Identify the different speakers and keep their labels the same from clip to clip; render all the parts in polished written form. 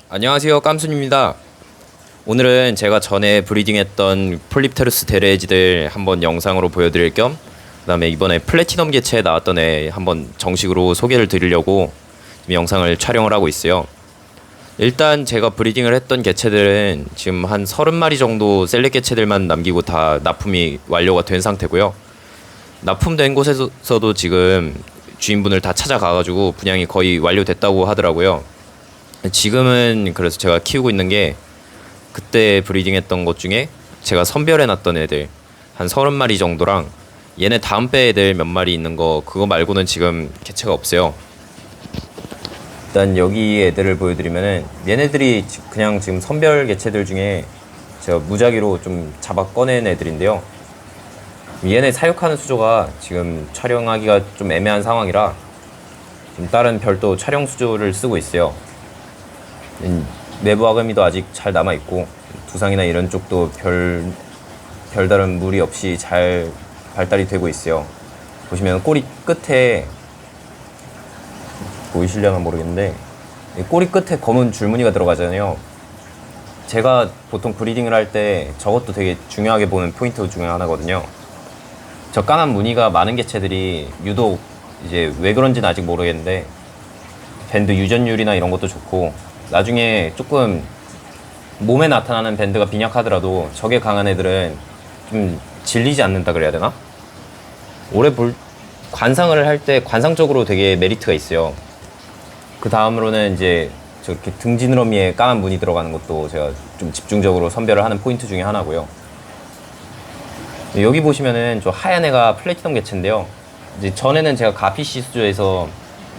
Speaker 1: 안녕하세요, 깜순입니다. 오늘은 제가 전에 브리딩했던 폴립테루스 데레지들 한번 영상으로 보여드릴 겸, 그다음에 이번에 플래티넘 개체에 나왔던 애 한번 정식으로 소개를 드리려고 지금 영상을 촬영을 하고 있어요. 일단 제가 브리딩을 했던 개체들은 지금 한 30마리 정도 셀렉 개체들만 남기고 다 납품이 완료가 된 상태고요. 납품된 곳에서도 지금 주인분을 다 찾아가가지고 분양이 거의 완료됐다고 하더라고요. 지금은 그래서 제가 키우고 있는 게 그때 브리딩했던 것 중에 제가 선별해놨던 애들 한 30마리 정도랑 얘네 다음 배 애들 몇 마리 있는 거, 그거 말고는 지금 개체가 없어요. 일단 여기 애들을 보여드리면은 얘네들이 그냥 지금 선별 개체들 중에 제가 무작위로 좀 잡아 꺼낸 애들인데요. 얘네 사육하는 수조가 지금 촬영하기가 좀 애매한 상황이라 지금 다른 별도 촬영 수조를 쓰고 있어요. 내부 아가미도 아직 잘 남아있고 두상이나 이런 쪽도 별다른 무리 없이 잘 발달이 되고 있어요. 보시면 꼬리 끝에 보이시려나 모르겠는데 꼬리 끝에 검은 줄무늬가 들어가잖아요. 제가 보통 브리딩을 할 때 저것도 되게 중요하게 보는 포인트 중에 하나거든요. 저 까만 무늬가 많은 개체들이 유독 이제 왜 그런지는 아직 모르겠는데 밴드 유전율이나 이런 것도 좋고, 나중에 조금 몸에 나타나는 밴드가 빈약하더라도 저게 강한 애들은 좀 질리지 않는다 그래야 되나? 관상을 할 때 관상적으로 되게 메리트가 있어요. 그 다음으로는 이제 저렇게 등지느러미에 까만 무늬 들어가는 것도 제가 좀 집중적으로 선별을 하는 포인트 중에 하나고요. 여기 보시면은 저 하얀 애가 플래티넘 개체인데요. 이제 전에는 제가 가피시 수조에서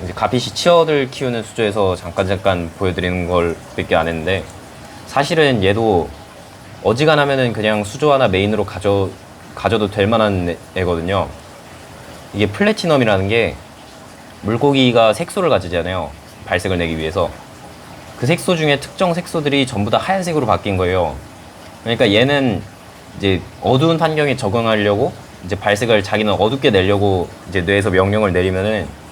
Speaker 1: 이제 가피시 치어들 키우는 수조에서 잠깐 보여드리는 걸 밖에 안 했는데, 사실은 얘도 어지간하면은 그냥 수조 하나 메인으로 가져도 될 만한 애거든요. 이게 플래티넘이라는 게 물고기가 색소를 가지잖아요. 발색을 내기 위해서. 그 색소 중에 특정 색소들이 전부 다 하얀색으로 바뀐 거예요. 그러니까 얘는 이제 어두운 환경에 적응하려고 이제 발색을 자기는 어둡게 내려고 이제 뇌에서 명령을 내리면은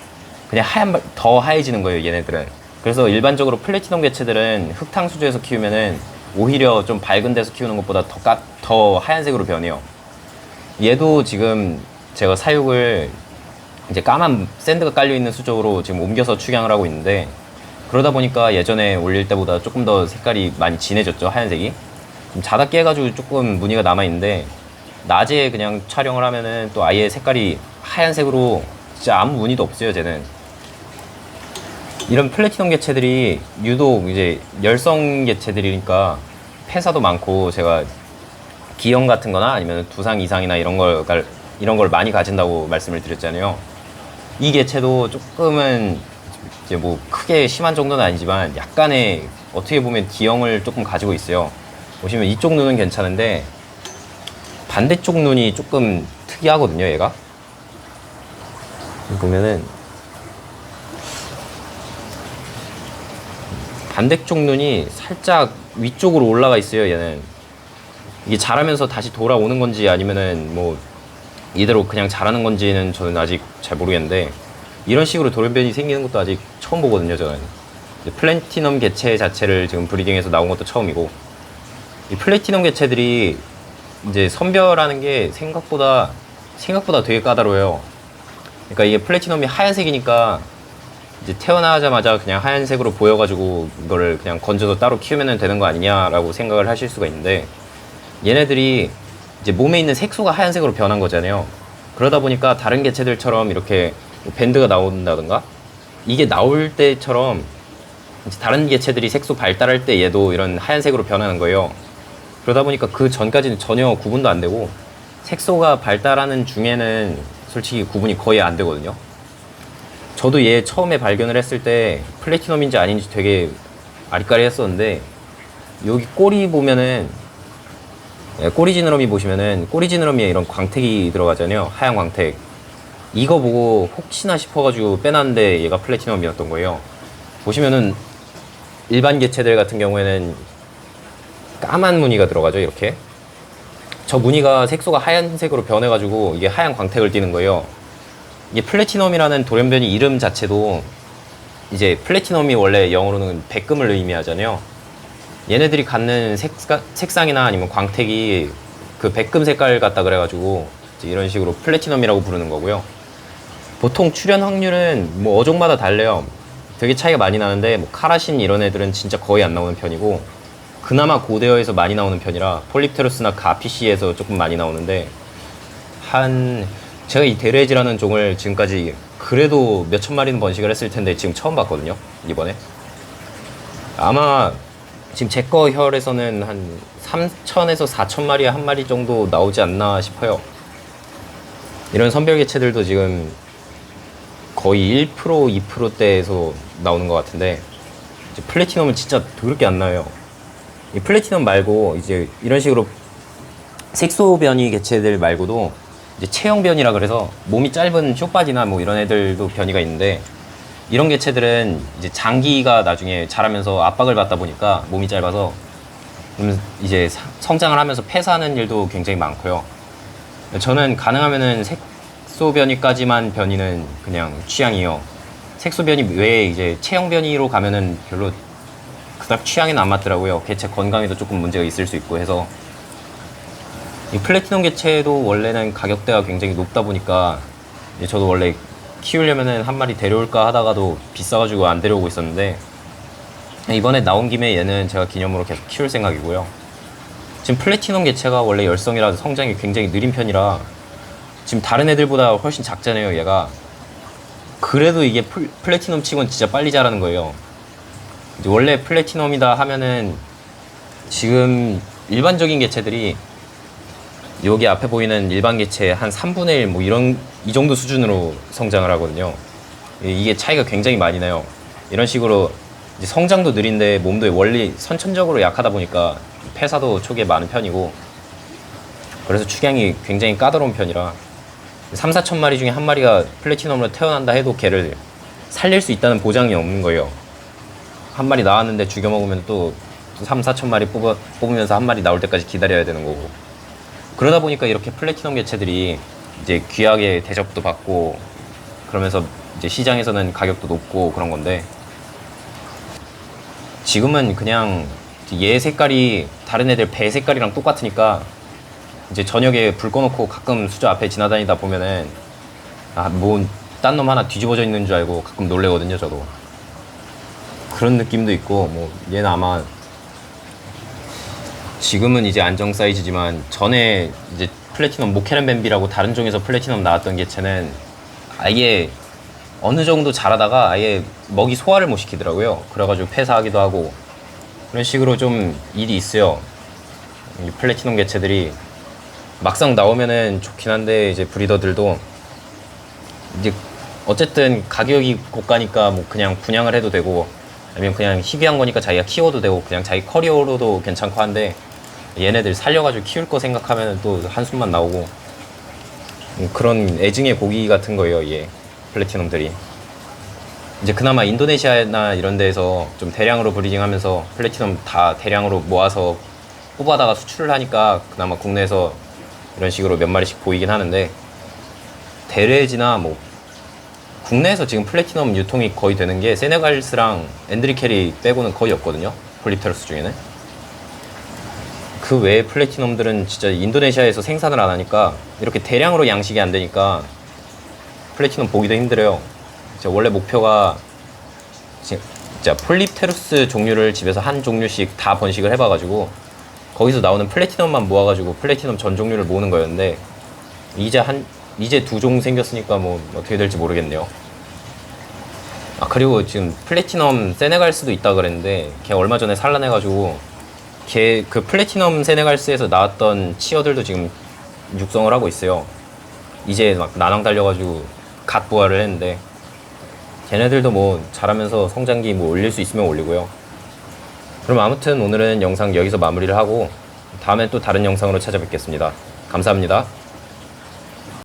Speaker 1: 그냥 더 하얘지는 거예요, 얘네들은. 그래서 일반적으로 플래티넘 개체들은 흙탕 수조에서 키우면은 오히려 좀 밝은 데서 키우는 것보다 더 하얀색으로 변해요. 얘도 지금 제가 사육을 이제 까만 샌드가 깔려있는 수조로 지금 옮겨서 축양을 하고 있는데, 그러다 보니까 예전에 올릴 때보다 조금 더 색깔이 많이 진해졌죠, 하얀색이. 좀 자다 깨가지고 조금 무늬가 남아있는데, 낮에 그냥 촬영을 하면은 또 아예 색깔이 하얀색으로 진짜 아무 무늬도 없어요, 쟤는. 이런 플래티넘 개체들이 유독 이제 열성 개체들이니까 폐사도 많고, 제가 기형 같은 거나 아니면 두상 이상이나 이런 걸 많이 가진다고 말씀을 드렸잖아요. 이 개체도 조금은 이제 뭐 크게 심한 정도는 아니지만 약간의 어떻게 보면 기형을 조금 가지고 있어요. 보시면 이쪽 눈은 괜찮은데 반대쪽 눈이 조금 특이하거든요, 얘가. 보면은 반대쪽 눈이 살짝 위쪽으로 올라가 있어요, 얘는. 이게 자라면서 다시 돌아오는 건지 아니면은 뭐 이대로 그냥 자라는 건지는 저는 아직 잘 모르겠는데, 이런 식으로 돌연변이 생기는 것도 아직 처음 보거든요, 저는. 플래티넘 개체 자체를 지금 브리딩에서 나온 것도 처음이고, 이 플래티넘 개체들이 이제 선별하는 게 생각보다 되게 까다로워요. 그러니까 이게 플래티넘이 하얀색이니까 이제 태어나자마자 그냥 하얀색으로 보여가지고 이거를 그냥 건져서 따로 키우면 되는 거 아니냐라고 생각을 하실 수가 있는데, 얘네들이 이제 몸에 있는 색소가 하얀색으로 변한 거잖아요. 그러다 보니까 다른 개체들처럼 이렇게 밴드가 나온다든가 이게 나올 때처럼 이제 다른 개체들이 색소 발달할 때 얘도 이런 하얀색으로 변하는 거예요. 그러다 보니까 그 전까지는 전혀 구분도 안 되고, 색소가 발달하는 중에는 솔직히 구분이 거의 안 되거든요. 저도 얘 처음에 발견을 했을 때 플래티넘인지 아닌지 되게 아리까리 했었는데, 여기 꼬리 보면은 꼬리 지느러미 보시면은 꼬리 지느러미에 이런 광택이 들어가잖아요, 하얀 광택. 이거 보고 혹시나 싶어가지고 빼놨는데 얘가 플래티넘이었던 거예요. 보시면은 일반 개체들 같은 경우에는 까만 무늬가 들어가죠, 이렇게. 저 무늬가 색소가 하얀색으로 변해가지고 이게 하얀 광택을 띠는 거예요. 이게 플래티넘이라는 돌연변이 이름 자체도 이제 플래티넘이 원래 영어로는 백금을 의미하잖아요. 얘네들이 갖는 색상이나 아니면 광택이 그 백금 색깔 같다 그래가지고 이제 이런 식으로 플래티넘이라고 부르는 거고요. 보통 출현 확률은 뭐 어종마다 달래요. 되게 차이가 많이 나는데 뭐 카라신 이런 애들은 진짜 거의 안 나오는 편이고, 그나마 고대어에서 많이 나오는 편이라 폴립테루스나 가피시에서 조금 많이 나오는데, 제가 이 데레지라는 종을 지금까지 그래도 몇천 마리는 번식을 했을 텐데 지금 처음 봤거든요, 이번에. 아마 지금 제 거 혈에서는 한 3천에서 4천 마리에 한 마리 정도 나오지 않나 싶어요. 이런 선별 개체들도 지금 거의 1%, 2%대에서 나오는 것 같은데, 이제 플래티넘은 진짜 더럽게 안 나와요. 이 플래티넘 말고 이제 이런 식으로 색소 변이 개체들 말고도 이제 체형 변이라 그래서 몸이 짧은 쇼바지나 뭐 이런 애들도 변이가 있는데, 이런 개체들은 이제 장기가 나중에 자라면서 압박을 받다 보니까 몸이 짧아서 이제 성장을 하면서 폐사하는 일도 굉장히 많고요. 저는 가능하면은 색소 변이까지만 변이는 그냥 취향이요. 색소 변이 외에 이제 체형 변이로 가면은 별로 그닥 취향에는 안 맞더라고요. 개체 건강에도 조금 문제가 있을 수 있고 해서. 이 플래티넘 개체도 원래는 가격대가 굉장히 높다 보니까 저도 원래 키우려면은 한 마리 데려올까 하다가도 비싸가지고 안 데려오고 있었는데, 이번에 나온 김에 얘는 제가 기념으로 계속 키울 생각이고요. 지금 플래티넘 개체가 원래 열성이라서 성장이 굉장히 느린 편이라 지금 다른 애들보다 훨씬 작잖아요, 얘가. 그래도 이게 플래티넘 치고는 진짜 빨리 자라는 거예요. 이제 원래 플래티넘이다 하면은 지금 일반적인 개체들이 여기 앞에 보이는 일반 개체 한 3분의 1 뭐 이 정도 수준으로 성장을 하거든요. 이게 차이가 굉장히 많이 나요. 이런 식으로 이제 성장도 느린데 몸도 원래 선천적으로 약하다 보니까 폐사도 초기에 많은 편이고, 그래서 축양이 굉장히 까다로운 편이라 3, 4천 마리 중에 한 마리가 플래티넘으로 태어난다 해도 걔를 살릴 수 있다는 보장이 없는 거예요. 한 마리 나왔는데 죽여 먹으면 또 3, 4천 마리 뽑으면서 한 마리 나올 때까지 기다려야 되는 거고. 그러다 보니까 이렇게 플래티넘 개체들이 이제 귀하게 대접도 받고 그러면서 이제 시장에서는 가격도 높고 그런 건데, 지금은 그냥 얘 색깔이 다른 애들 배 색깔이랑 똑같으니까 이제 저녁에 불 꺼놓고 가끔 수저 앞에 지나다니다 보면은 뭐 딴 놈 하나 뒤집어져 있는 줄 알고 가끔 놀래거든요, 저도. 그런 느낌도 있고, 뭐 얘는 아마 지금은 이제 안정 사이즈지만 전에 이제 플래티넘 모케렌 뱀비라고 다른 종에서 플래티넘 나왔던 개체는 아예 어느 정도 자라다가 아예 먹이 소화를 못 시키더라고요. 그래가지고 폐사하기도 하고 그런 식으로 좀 일이 있어요. 이 플래티넘 개체들이 막상 나오면은 좋긴 한데, 이제 브리더들도 이제 어쨌든 가격이 고가니까 뭐 그냥 분양을 해도 되고, 아니면 그냥 희귀한 거니까 자기가 키워도 되고 그냥 자기 커리어로도 괜찮고 한데, 얘네들 살려가지고 키울 거 생각하면 또 한숨만 나오고 그런 애증의 고기 같은 거예요, 얘 플래티넘들이. 이제 그나마 인도네시아나 이런 데에서 좀 대량으로 브리딩하면서 플래티넘 다 대량으로 모아서 뽑아다가 수출을 하니까 그나마 국내에서 이런 식으로 몇 마리씩 보이긴 하는데, 데레지나 뭐 국내에서 지금 플래티넘 유통이 거의 되는 게 세네갈스랑 앤드리케리 빼고는 거의 없거든요, 폴립테루스 중에는. 그 외에 플래티넘들은 진짜 인도네시아에서 생산을 안 하니까 이렇게 대량으로 양식이 안 되니까 플래티넘 보기도 힘들어요. 원래 목표가 진짜 폴립테루스 종류를 집에서 한 종류씩 다 번식을 해봐가지고 거기서 나오는 플래티넘만 모아가지고 플래티넘 전 종류를 모으는 거였는데, 이제 두 종 생겼으니까 뭐 어떻게 될지 모르겠네요. 그리고 지금 플래티넘 세네갈스도 있다 그랬는데 걔 얼마 전에 산란해가지고 그 플래티넘 세네갈스에서 나왔던 치어들도 지금 육성을 하고 있어요. 이제 막 난황 달려가지고 갓 부화를 했는데, 걔네들도 뭐 자라면서 성장기 뭐 올릴 수 있으면 올리고요. 그럼 아무튼 오늘은 영상 여기서 마무리를 하고 다음에 또 다른 영상으로 찾아뵙겠습니다. 감사합니다.